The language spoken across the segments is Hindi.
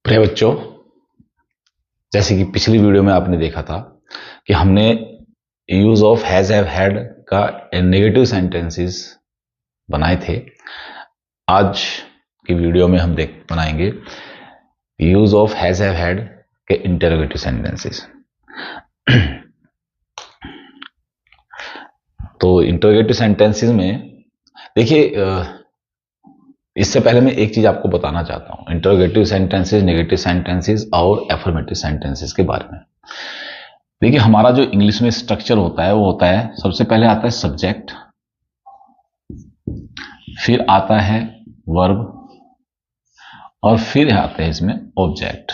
प्रिय बच्चों, जैसे कि पिछली वीडियो में आपने देखा था कि हमने use of has have had का नेगेटिव सेंटेंसेस बनाए थे। आज की वीडियो में हम बनाएंगे use of has have had के इंटरोगेटिव सेंटेंसेस। तो इंटरोगेटिव सेंटेंसेस में देखिए, इससे पहले मैं एक चीज आपको बताना चाहता हूं इंटरोगेटिव सेंटेंसेस, नेगेटिव सेंटेंसेस और एफर्मेटिव सेंटेंसेस के बारे में। देखिए, हमारा जो इंग्लिश में स्ट्रक्चर होता है वो होता है, सबसे पहले आता है सब्जेक्ट, फिर आता है वर्ब और फिर आते हैं इसमें ऑब्जेक्ट।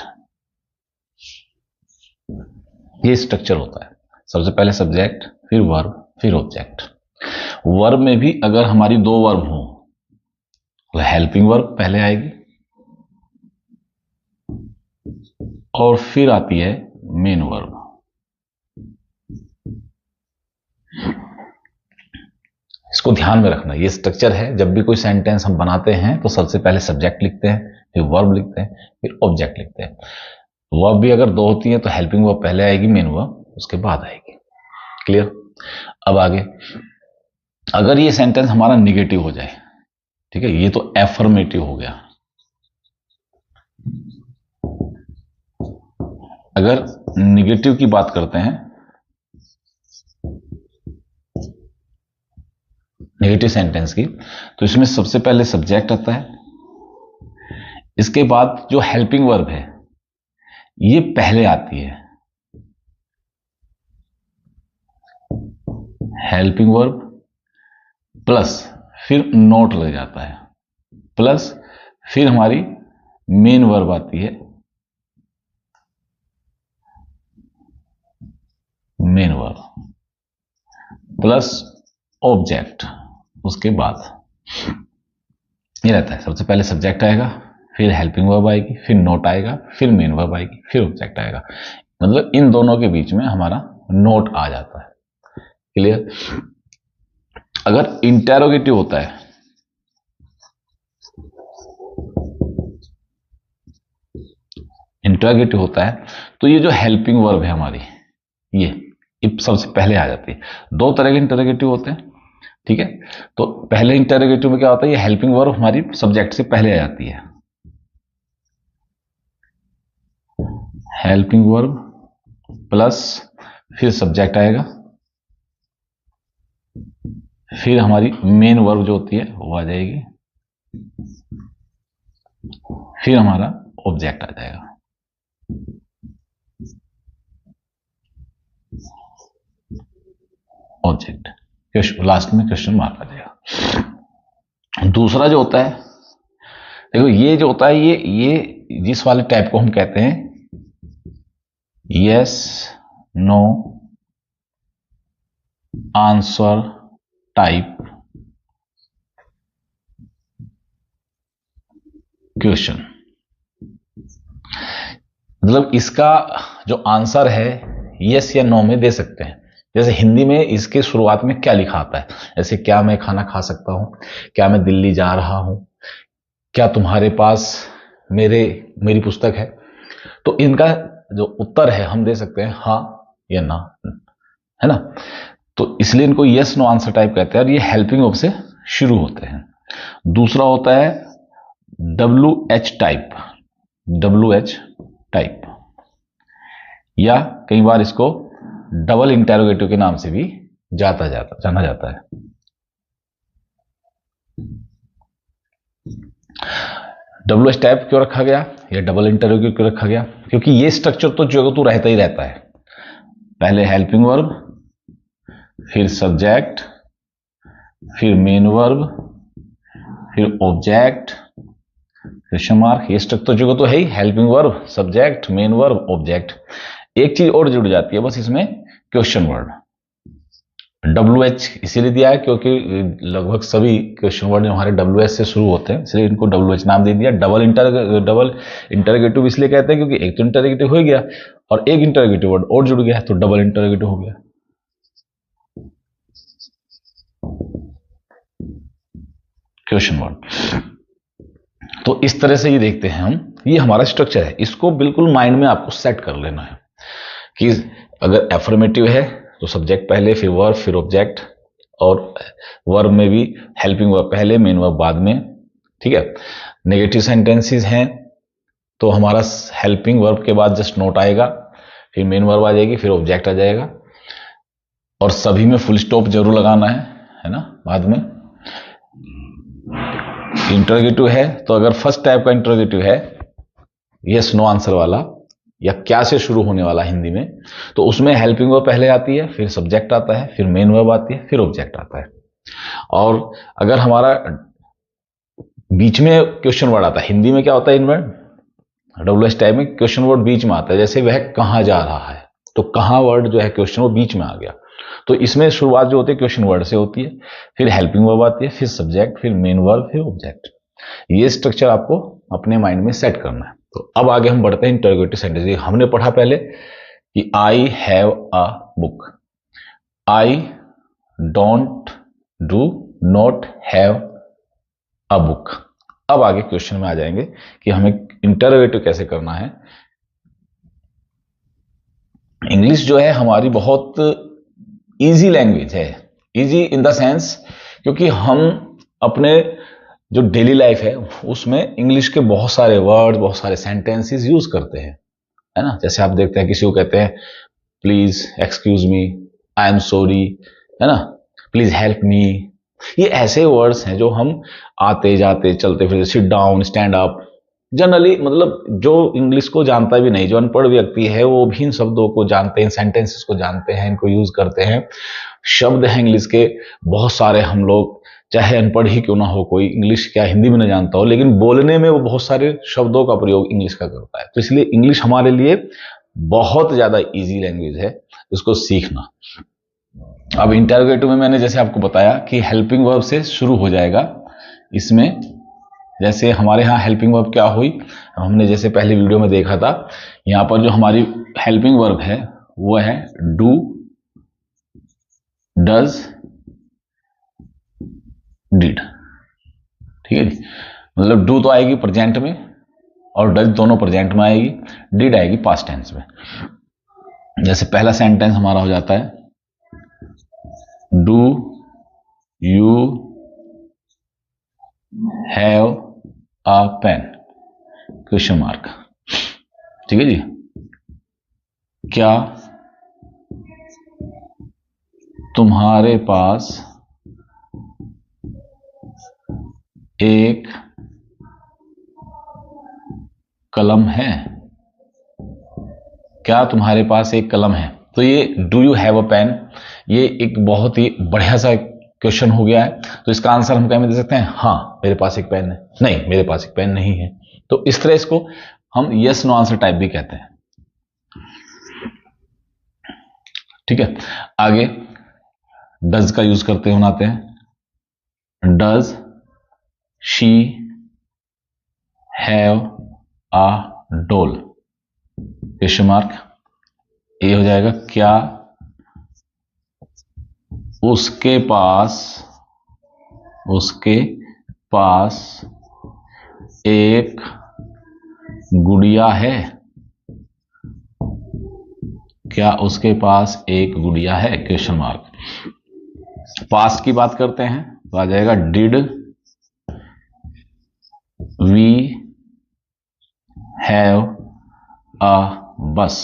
ये स्ट्रक्चर होता है, सबसे पहले सब्जेक्ट, फिर वर्ब, फिर ऑब्जेक्ट। वर्ब में भी अगर हमारी दो वर्ब हो तो हेल्पिंग वर्ब पहले आएगी और फिर आती है मेन वर्ब। इसको ध्यान में रखना, ये स्ट्रक्चर है। जब भी कोई सेंटेंस हम बनाते हैं तो सबसे पहले सब्जेक्ट लिखते हैं, फिर वर्ब लिखते हैं, फिर ऑब्जेक्ट लिखते हैं। वर्ब भी अगर दो होती है तो हेल्पिंग वर्ब पहले आएगी, मेन वर्ब उसके बाद आएगी। क्लियर? अब आगे, अगर ये सेंटेंस हमारा निगेटिव हो जाए, ठीक है, ये तो एफर्मेटिव हो गया। अगर निगेटिव की बात करते हैं, नेगेटिव सेंटेंस की, तो इसमें सबसे पहले सब्जेक्ट आता है, इसके बाद जो हेल्पिंग वर्ब है ये पहले आती है, हेल्पिंग वर्ब प्लस फिर नोट लग जाता है, प्लस फिर हमारी मेन वर्ब आती है, मेन वर्ब प्लस ऑब्जेक्ट उसके बाद। ये रहता है, सबसे पहले सब्जेक्ट आएगा, फिर हेल्पिंग वर्ब आएगी, फिर नोट आएगा, फिर मेन वर्ब आएगी, फिर ऑब्जेक्ट आएगा। मतलब इन दोनों के बीच में हमारा नोट आ जाता है। क्लियर? अगर इंटेरोगेटिव होता है, इंटेरोगेटिव होता है तो ये जो हेल्पिंग वर्ब है हमारी, ये सबसे पहले आ जाती है। दो तरह के इंटेरोगेटिव होते हैं, ठीक है। तो पहले इंटेरोगेटिव में क्या होता है, ये हेल्पिंग वर्ब हमारी सब्जेक्ट से पहले आ जाती है, हेल्पिंग वर्ब प्लस फिर सब्जेक्ट आएगा, फिर हमारी मेन वर्ब जो होती है वो आ जाएगी, फिर हमारा ऑब्जेक्ट आ जाएगा। ऑब्जेक्ट लास्ट में क्वेश्चन मार्क आ जाएगा। दूसरा जो होता है, देखो ये जो होता है, ये जिस वाले टाइप को हम कहते हैं yes no answer type question. मतलब इसका जो आंसर है यस या नो में दे सकते हैं। जैसे हिंदी में इसके शुरुआत में क्या लिखा आता है, जैसे क्या मैं खाना खा सकता हूं, क्या मैं दिल्ली जा रहा हूं, क्या तुम्हारे पास मेरी पुस्तक है। तो इनका जो उत्तर है हम दे सकते हैं हाँ या ना, है ना। तो इसलिए इनको यस नो आंसर टाइप कहते हैं और ये हेल्पिंग वर्ब से शुरू होते हैं। दूसरा होता है WH टाइप, WH टाइप, या कई बार इसको डबल इंटेरोगेटिव के नाम से भी जाना जाता है। WH टाइप क्यों रखा गया या डबल इंटेरोगेटिव क्यों रखा गया? क्योंकि ये स्ट्रक्चर तो जो रहता ही रहता है, पहले हेल्पिंग वर्ब, फिर सब्जेक्ट, फिर मेन वर्ब, फिर ऑब्जेक्ट, क्वेश्चन मार्क। ये स्ट्रक्चर जो तो है ही, helping verb, subject, main verb, object. एक चीज और जुड़ जाती है बस इसमें, क्वेश्चन वर्ड। WH इसीलिए दिया है क्योंकि लगभग सभी क्वेश्चन वर्ड हमारे WH से शुरू होते हैं, इसलिए इनको WH नाम दे दिया। डबल इंटरोगेटिव इसलिए कहते हैं क्योंकि एक तो इंटरोगेटिव हो गया और एक इंटरोगेटिव वर्ड और जुड़ गया तो डबल इंटरोगेटिव हो गया। Question word. तो इस तरह से ये देखते हैं हम ये हमारा स्ट्रक्चर है, इसको बिल्कुल माइंड में आपको सेट कर लेना है कि अगर एफर्मेटिव है तो सब्जेक्ट पहले, फिर वर्ब, फिर ऑब्जेक्ट, और वर्ब में भी हेल्पिंग वर्ब पहले, मेन वर्ब बाद में। ठीक है। नेगेटिव सेंटेंसेस हैं तो हमारा हेल्पिंग वर्ब के बाद जस्ट नोट आएगा, फिर मेन वर्ब आ जाएगी, फिर ऑब्जेक्ट आ जाएगा, और सभी में फुल स्टॉप जरूर लगाना है ना बाद में। इंटरोगेटिव है तो अगर फर्स्ट टाइप का इंटरोगेटिव है यस नो आंसर वाला, या क्या से शुरू होने वाला हिंदी में, तो उसमें हेल्पिंग वर्ब पहले आती है, फिर सब्जेक्ट आता है, फिर मेन वर्ब आती है, फिर ऑब्जेक्ट आता है। और अगर हमारा बीच में क्वेश्चन वर्ड आता है, हिंदी में क्या होता है इनवर्ड, डब्ल्यूएच टाइप में क्वेश्चन वर्ड बीच में आता है, जैसे वह कहां जा रहा है, तो कहां वर्ड जो है क्वेश्चन वो बीच में आ गया। तो इसमें शुरुआत जो होती है क्वेश्चन वर्ड से होती है, फिर हेल्पिंग वर्ब आती है, फिर सब्जेक्ट, फिर मेन वर्ब, फिर ऑब्जेक्ट। ये स्ट्रक्चर आपको अपने माइंड में सेट करना है। तो अब आगे हम बढ़ते हैं इंटरोगेटिव सेंटेंस। हमने पढ़ा पहले कि I have a book, I don't do not have a book. अब आगे क्वेश्चन में आ जाएंगे कि हमें इंटरोगेटिव कैसे करना है। इंग्लिश जो है हमारी बहुत इजी लैंग्वेज है, इजी इन द सेंस क्योंकि हम अपने जो डेली लाइफ है उसमें इंग्लिश के बहुत सारे वर्ड, बहुत सारे सेंटेंसेस यूज करते हैं, है ना। जैसे आप देखते हैं किसी को कहते हैं please excuse me, I am sorry, है ना, प्लीज हेल्प मी। ये ऐसे वर्ड्स हैं जो हम आते जाते चलते फिरते, sit down, stand up, generally मतलब जो इंग्लिश को जानता भी नहीं, जो अनपढ़ व्यक्ति है वो भी इन शब्दों को जानते हैं, सेंटेंसेस को जानते हैं, इनको यूज करते हैं। शब्द हैं इंग्लिश के बहुत सारे, हम लोग चाहे अनपढ़ ही क्यों ना हो, कोई इंग्लिश क्या हिंदी में ना जानता हो, लेकिन बोलने में वो बहुत सारे शब्दों का प्रयोग इंग्लिश का करता है। तो इसलिए इंग्लिश हमारे लिए बहुत ज्यादा इजी लैंग्वेज है, इसको सीखना। अब इंटरोगेटिव में मैंने जैसे आपको बताया कि हेल्पिंग वर्ब से शुरू हो जाएगा। इसमें जैसे हमारे यहाँ हेल्पिंग वर्ब क्या हुई, हमने जैसे पहले वीडियो में देखा था, यहां पर जो हमारी हेल्पिंग वर्ब है वो है डू, डज, डिड। ठीक है जी, मतलब डू तो आएगी प्रेजेंट में और डज दोनों प्रेजेंट में आएगी, डिड आएगी पास्ट टेंस में। जैसे पहला सेंटेंस हमारा हो जाता है do you have a pen, question mark. ठीक है जी, क्या तुम्हारे पास एक कलम है, क्या तुम्हारे पास एक कलम है। तो ये do you have a pen, ये एक बहुत ही बढ़िया सा क्वेश्चन हो गया है। तो इसका आंसर हम क्या में दे सकते हैं, हाँ मेरे पास एक पेन है, नहीं मेरे पास एक पेन नहीं है। तो इस तरह इसको हम यस नो आंसर टाइप भी कहते हैं। ठीक है, आगे डज का यूज करते हुए आते हैं। Does she have a doll, question mark. ये हो जाएगा क्या उसके पास एक गुड़िया है, क्या उसके पास एक गुड़िया है, क्वेश्चन मार्क। पास्ट की बात करते हैं तो आ जाएगा डिड वी हैव अ बस,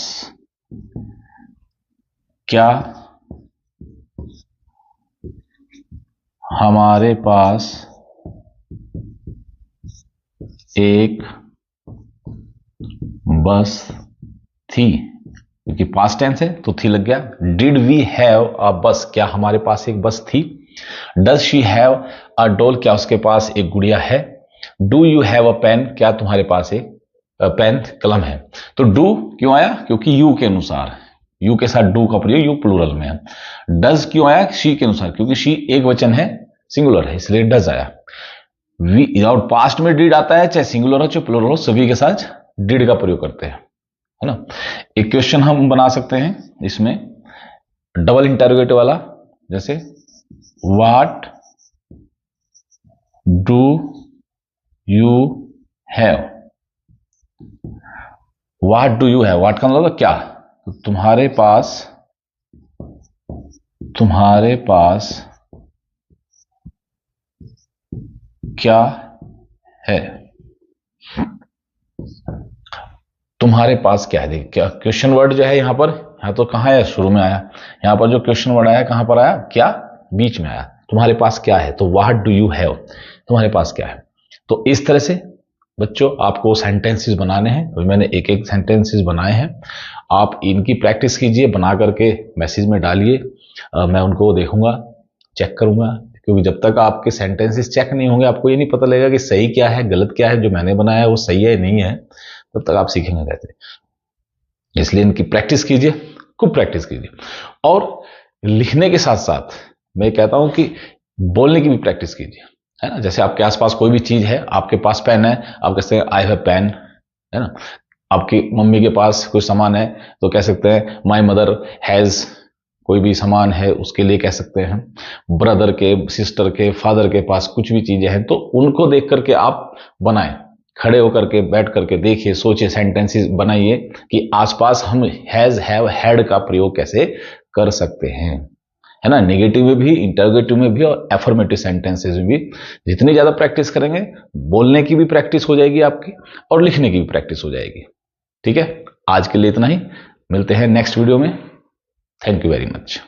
क्या हमारे पास एक बस थी, क्योंकि पास्ट टेंस है तो थी लग गया। डिड वी हैव अ बस, क्या हमारे पास एक बस थी। Does she have a doll, क्या उसके पास एक गुड़िया है। Do you have a pen, क्या तुम्हारे पास एक पेन कलम है। तो डू क्यों आया, क्योंकि यू के अनुसार, यू के साथ डू का प्रयोग, यू प्लूरल में है। डज क्यों आया, शी के अनुसार, क्योंकि शी एक वचन है, सिंगुलर है, इसलिए डज आया। वी और पास्ट में डिड आता है, चाहे सिंगुलर हो चाहे प्लूरल हो, सभी के साथ डिड का प्रयोग करते हैं, है ना। एक क्वेश्चन हम बना सकते हैं इसमें डबल इंटरोगेटिव वाला, जैसे what do you have, what do you have, what का मतलब क्या, तो तुम्हारे पास क्या है, तुम्हारे पास क्या है। देखिए क्या क्वेश्चन वर्ड जो है यहां पर, यहां तो कहां है, शुरू में आया, यहां पर जो क्वेश्चन वर्ड आया कहां पर आया, क्या, बीच में आया। तुम्हारे पास क्या है, तो व्हाट डू यू हैव, तुम्हारे पास क्या है। तो इस तरह से बच्चों आपको सेंटेंसेस बनाने हैं, अभी मैंने एक एक सेंटेंसेस बनाए हैं, आप इनकी प्रैक्टिस कीजिए, बना करके मैसेज में डालिए, मैं उनको देखूंगा, चेक करूंगा, क्योंकि जब तक आपके सेंटेंसेस चेक नहीं होंगे आपको ये नहीं पता लगेगा कि सही क्या है गलत क्या है, जो मैंने बनाया है वो सही है नहीं है, तब तक आप सीखेंगे कैसे। इसलिए इनकी प्रैक्टिस कीजिए, खूब प्रैक्टिस कीजिए, और लिखने के साथ साथ मैं कहता हूं कि बोलने की भी प्रैक्टिस कीजिए, है ना। जैसे आपके आसपास कोई भी चीज है, आपके पास पेन है, आप कहते हैं आई हैव पेन, है ना। आपकी मम्मी के पास कोई सामान है तो कह सकते हैं माई मदर हैज, कोई भी सामान है उसके लिए कह सकते हैं। ब्रदर के, सिस्टर के, फादर के पास कुछ भी चीजें हैं तो उनको देख करके आप बनाएं, खड़े होकर के, बैठ करके देखिए, सोचिए, सेंटेंसेस बनाइए कि आसपास हम हैज, हैव, हैड का प्रयोग कैसे कर सकते हैं, है ना। नेगेटिव में भी, इंटरोगेटिव में भी और एफर्मेटिव सेंटेंसेस में भी। जितनी ज्यादा प्रैक्टिस करेंगे, बोलने की भी प्रैक्टिस हो जाएगी आपकी और लिखने की भी प्रैक्टिस हो जाएगी। ठीक है, आज के लिए इतना ही, मिलते हैं नेक्स्ट वीडियो में। Thank you very much.